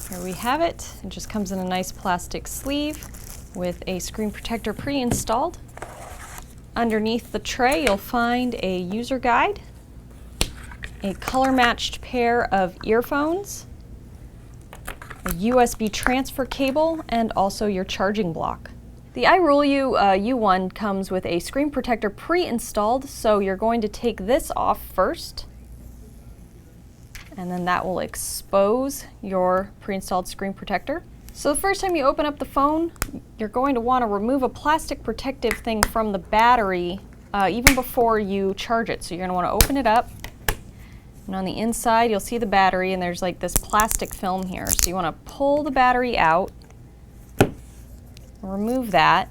Here we have it. It just comes in a nice plastic sleeve with a screen protector pre-installed. Underneath the tray, you'll find a user guide, a color-matched pair of earphones, a USB transfer cable, and also your charging block. The iRuleU U1 comes with a screen protector pre-installed, so you're going to take this off first, and then that will expose your pre-installed screen protector. So the first time you open up the phone, you're going to want to remove a plastic protective thing from the battery even before you charge it. So you're going to want to open it up, and on the inside you'll see the battery, and there's like this plastic film here. So you want to pull the battery out, remove that,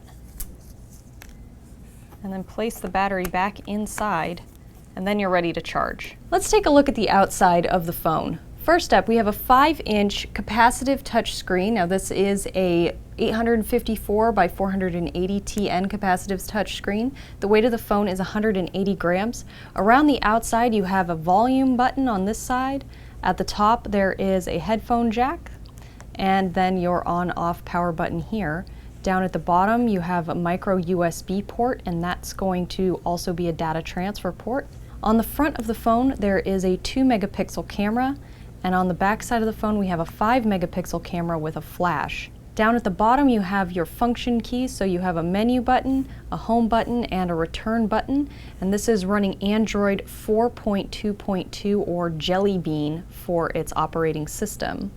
and then place the battery back inside, and then you're ready to charge. Let's take a look at the outside of the phone. First up, we have a 5-inch capacitive touch screen. Now this is a 854 by 480 TN capacitive touch screen. The weight of the phone is 180 grams. Around the outside you have a volume button on this side. At the top there is a headphone jack, and then your on-off power button here. Down at the bottom you have a micro USB port, and that's going to also be a data transfer port. On the front of the phone there is a 2-megapixel camera, and on the back side of the phone we have a 5-megapixel camera with a flash. Down at the bottom you have your function keys, so you have a menu button, a home button, and a return button, and this is running Android 4.2.2 or Jelly Bean for its operating system.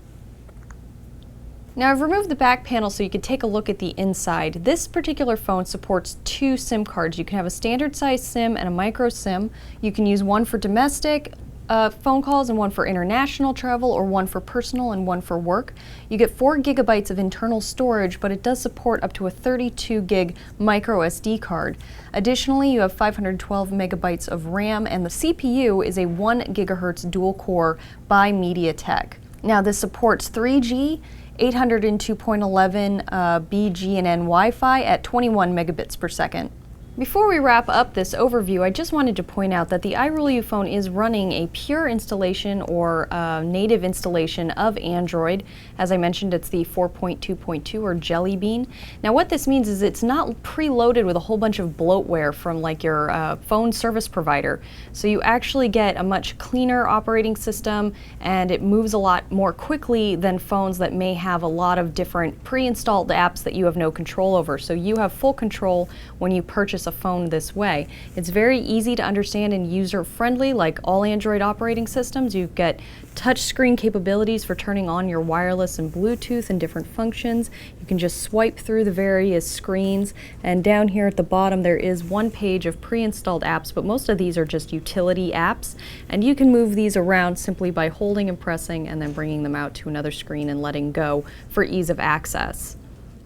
Now I've removed the back panel so you can take a look at the inside. This particular phone supports 2 SIM cards. You can have a standard size SIM and a micro SIM. You can use one for domestic phone calls and one for international travel, or one for personal and one for work. You get 4 gigabytes of internal storage, but it does support up to a 32 gig micro SD card. Additionally, you have 512 megabytes of RAM, and the CPU is a 1 gigahertz dual core by MediaTek. Now this supports 3G, 802.11 BGNN Wi-Fi at 21 megabits per second. Before we wrap up this overview, I just wanted to point out that the iRuleU phone is running a pure installation or native installation of Android. As I mentioned, it's the 4.2.2 or Jelly Bean. Now what this means is it's not preloaded with a whole bunch of bloatware from like your phone service provider. So you actually get a much cleaner operating system, and it moves a lot more quickly than phones that may have a lot of different pre-installed apps that you have no control over. So you have full control when you purchase a phone this way. It's very easy to understand and user-friendly. Like all Android operating systems, you get touchscreen capabilities for turning on your wireless and Bluetooth and different functions. You can just swipe through the various screens, and down here at the bottom there is one page of pre-installed apps, but most of these are just utility apps, and you can move these around simply by holding and pressing and then bringing them out to another screen and letting go for ease of access.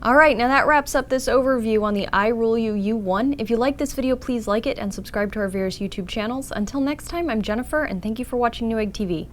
Alright, now that wraps up this overview on the iRuleU U1. If you like this video, please like it and subscribe to our various YouTube channels. Until next time, I'm Jennifer, and thank you for watching Newegg TV.